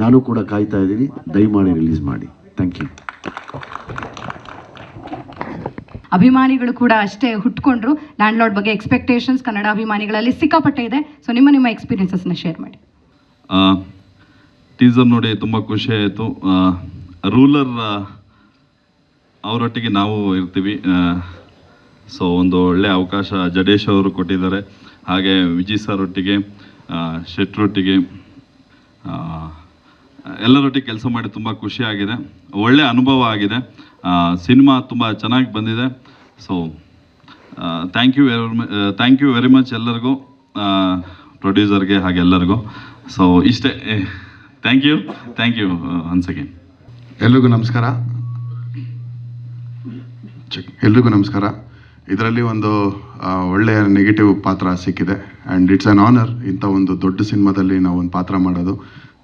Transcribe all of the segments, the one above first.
ನಾನು ಕೂಡ ಕಾಯ್ತಾ ಇದ್ದೀನಿ. ದಯಮಾಡಿ ರಿಲೀಸ್ ಮಾಡಿ. Thank you. ಅಭಿಮಾನಿಗಳು ಕೂಡ ಅಷ್ಟೇ ಹುಟ್ಕೊಂಡ್ರು. ಲ್ಯಾಂಡ್ಲಾರ್ಡ್ ಬಗ್ಗೆ ಎಕ್ಸ್ಪೆಕ್ಟೇಷನ್ಸ್ ಕನ್ನಡ ಅಭಿಮಾನಿಗಳಲ್ಲಿ ಸಿಕ್ಕಾಪಟ್ಟೆ ಇದೆ. ಸೊ ನಿಮ್ಮ ಎಕ್ಸ್ಪೀರಿಯನ್ಸಸ್ನ ಶೇರ್ ಮಾಡಿ. ಟೀಸರ್ ನೋಡಿ ತುಂಬ ಖುಷಿ ಆಯಿತು. ರೂಲರ್ ಅವರೊಟ್ಟಿಗೆ ನಾವು ಇರ್ತೀವಿ. ಸೊ ಒಂದು ಒಳ್ಳೆಯ ಅವಕಾಶ ಜಡೇಶ್ ಅವರು ಕೊಟ್ಟಿದ್ದಾರೆ. ಹಾಗೆ ವಿಜಯ್ ಸರ್ ಒಟ್ಟಿಗೆ, ಶೆಟ್ರೊಟ್ಟಿಗೆ, ಎಲ್ಲರೊಟ್ಟಿಗೆ ಕೆಲಸ ಮಾಡಿ ತುಂಬ ಖುಷಿಯಾಗಿದೆ. ಒಳ್ಳೆಯ ಅನುಭವ ಆಗಿದೆ. ಸಿನಿಮಾ ತುಂಬ ಚೆನ್ನಾಗಿ ಬಂದಿದೆ. So thank you very much ಎಲ್ಲರಿಗೂ, ಪ್ರೊಡ್ಯೂಸರ್ಗೆ ಹಾಗೆ ಎಲ್ಲರಿಗೂ. ಸೊ ಇಷ್ಟೇ. Thank you once again. ಎಲ್ರಿಗೂ ನಮಸ್ಕಾರ. ಇದರಲ್ಲಿ ಒಂದು ಒಳ್ಳೆಯ ನೆಗೆಟಿವ್ ಪಾತ್ರ ಸಿಕ್ಕಿದೆ ಆ್ಯಂಡ್ ಇಟ್ಸ್ ಆನ್ ಆನರ್. ಇಂಥ ಒಂದು ದೊಡ್ಡ ಸಿನಿಮಾದಲ್ಲಿ ನಾವು ಒಂದು ಪಾತ್ರ ಮಾಡೋದು,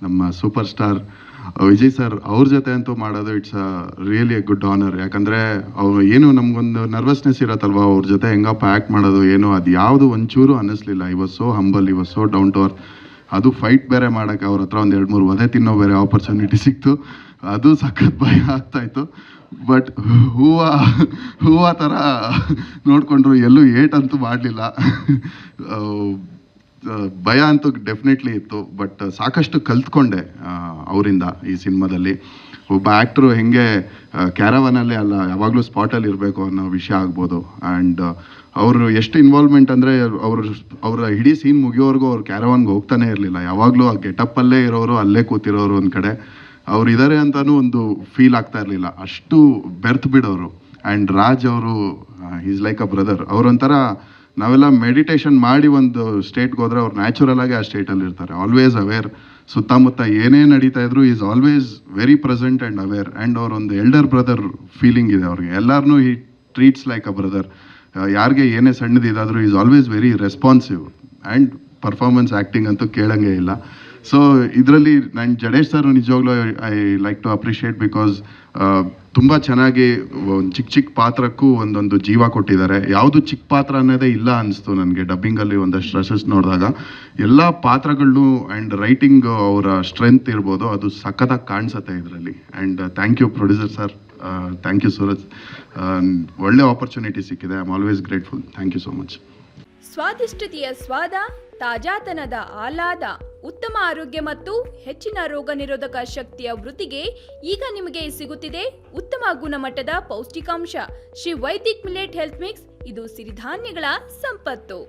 ನಮ್ಮ ಸೂಪರ್ ಸ್ಟಾರ್ ವಿಜಯ್ ಸರ್ ಅವ್ರ ಜೊತೆ ಅಂತೂ ಮಾಡೋದು, it's really A good honour. ಯಾಕಂದರೆ ಅವ್ರು ಏನು ನಮಗೊಂದು ನರ್ವಸ್ನೆಸ್ ಇರತ್ತಲ್ವ, ಅವ್ರ ಜೊತೆ ಹೆಂಗಪ್ಪ ಆ್ಯಕ್ಟ್ ಮಾಡೋದು ಏನು, ಅದು ಯಾವುದು ಒಂಚೂರು ಅನ್ನಿಸ್ಲಿಲ್ಲ. He was so humble, he was so down to earth. ಅದು ಫೈಟ್ ಬೇರೆ ಮಾಡೋಕ್ಕೆ ಅವ್ರ ಹತ್ರ ಒಂದು 2-3 ವಧೆ ತಿನ್ನೋ ಬೇರೆ ಆಪರ್ಚುನಿಟಿ ಸಿಕ್ತು. ಅದು ಸಖತ್ ಭಯ ಆಗ್ತಾಯಿತ್ತು. ಬಟ್ ಹೂವ ಥರ ನೋಡಿಕೊಂಡ್ರು, ಎಲ್ಲೂ ಏಟಂತೂ ಮಾಡಲಿಲ್ಲ. ಭಯ ಅಂತೂ ಡೆಫಿನೆಟ್ಲಿ ಇತ್ತು. ಬಟ್ ಸಾಕಷ್ಟು ಕಲ್ತ್ಕೊಂಡೆ ಅವರಿಂದ ಈ ಸಿನಿಮಾದಲ್ಲಿ. ಒಬ್ಬ ಆ್ಯಕ್ಟ್ರು ಹೆಂಗೆ ಕ್ಯಾರವನಲ್ಲಿ ಅಲ್ಲ ಯಾವಾಗಲೂ ಸ್ಪಾಟಲ್ಲಿ ಇರಬೇಕು ಅನ್ನೋ ವಿಷಯ ಆಗ್ಬೋದು. ಆ್ಯಂಡ್ ಅವರು ಎಷ್ಟು ಇನ್ವಾಲ್ವ್ಮೆಂಟ್ ಅಂದರೆ ಅವರ ಇಡೀ ಸೀನ್ ಮುಗಿಯೋವರೆಗೂ ಅವ್ರು ಕ್ಯಾರವನ್ಗೆ ಹೋಗ್ತಾನೆ ಇರಲಿಲ್ಲ. ಯಾವಾಗಲೂ ಆ ಗೆಟಪ್ಪಲ್ಲೇ ಇರೋರು, ಅಲ್ಲೇ ಕೂತಿರೋರು ಒಂದು ಕಡೆ. ಅವ್ರು ಇದ್ದಾರೆ ಅಂತಲೂ ಒಂದು ಫೀಲ್ ಆಗ್ತಾ ಇರಲಿಲ್ಲ, ಅಷ್ಟು ಬೆರ್ತ್ ಬಿಡೋರು. ಆ್ಯಂಡ್ ರಾಜ್ ಅವರು ಈಸ್ ಲೈಕ್ ಅ ಬ್ರದರ್. ಅವರೊಂಥರ ನಾವೆಲ್ಲ ಮೆಡಿಟೇಷನ್ ಮಾಡಿ ಒಂದು ಸ್ಟೇಟ್ಗೆ ಹೋದರೆ ಅವ್ರು ನ್ಯಾಚುರಲ್ ಆಗಿ ಆ ಸ್ಟೇಟಲ್ಲಿ ಇರ್ತಾರೆ. Always aware. ಸುತ್ತಮುತ್ತ ಏನೇ ನಡೀತಾ ಇದ್ರು is always very present and aware. And ಅವರೊಂದು ಎಲ್ಡರ್ ಬ್ರದರ್ ಫೀಲಿಂಗ್ ಇದೆ ಅವ್ರಿಗೆ. ಎಲ್ಲರನ್ನೂ ಈ ಟ್ರೀಟ್ಸ್ ಲೈಕ್ ಅ ಬ್ರದರ್. ಯಾರಿಗೆ ಏನೇ ಸಣ್ಣದಿದ್ದಾದರೂ is always very responsive. And performance acting ಅಂತೂ ಕೇಳಂಗೇ ಇಲ್ಲ. ಸೊ ಇದರಲ್ಲಿ ನಾನು ಜಡೇಶ್ ಸರ್ ನಿಜವಾಗ್ಲೂ I like to appreciate, because ತುಂಬ ಚೆನ್ನಾಗಿ ಚಿಕ್ಕ ಪಾತ್ರಕ್ಕೂ ಒಂದೊಂದು ಜೀವ ಕೊಟ್ಟಿದ್ದಾರೆ. ಯಾವುದು ಚಿಕ್ಕ ಪಾತ್ರ ಅನ್ನೋದೇ ಇಲ್ಲ ಅನಿಸ್ತು ನನಗೆ. ಡಬ್ಬಿಂಗಲ್ಲಿ ಒಂದಷ್ಟು ರಸಸ್ ನೋಡಿದಾಗ ಎಲ್ಲ ಪಾತ್ರಗಳು ಆ್ಯಂಡ್ ರೈಟಿಂಗ್ ಅವರ ಸ್ಟ್ರೆಂತ್ ಇರ್ಬೋದು, ಅದು ಸಖತ್ತಾಗಿ ಕಾಣಿಸುತ್ತೆ ಇದರಲ್ಲಿ. And thank you producer sir, thank you Suraj. ಒಳ್ಳೆ ಆಪರ್ಚುನಿಟಿ ಸಿಕ್ಕಿದೆ. I am always grateful. Thank you so much. ಸ್ವಾದಿಷ್ಟತೆಯ ಸ್ವಾದ, ತಾಜಾತನದ ಆಹ್ಲಾದ, ಉತ್ತಮ ಆರೋಗ್ಯ ಮತ್ತು ಹೆಚ್ಚಿನ ರೋಗ ನಿರೋಧಕ ಶಕ್ತಿಯ ವೃತ್ತಿಗೆ ಈಗ ನಿಮಗೆ ಸಿಗುತ್ತಿದೆ ಉತ್ತಮ ಗುಣಮಟ್ಟದ ಪೌಷ್ಟಿಕಾಂಶ. Shri Vaidik millet health mix. ಇದು ಸಿರಿಧಾನ್ಯಗಳ ಸಂಪತ್ತು.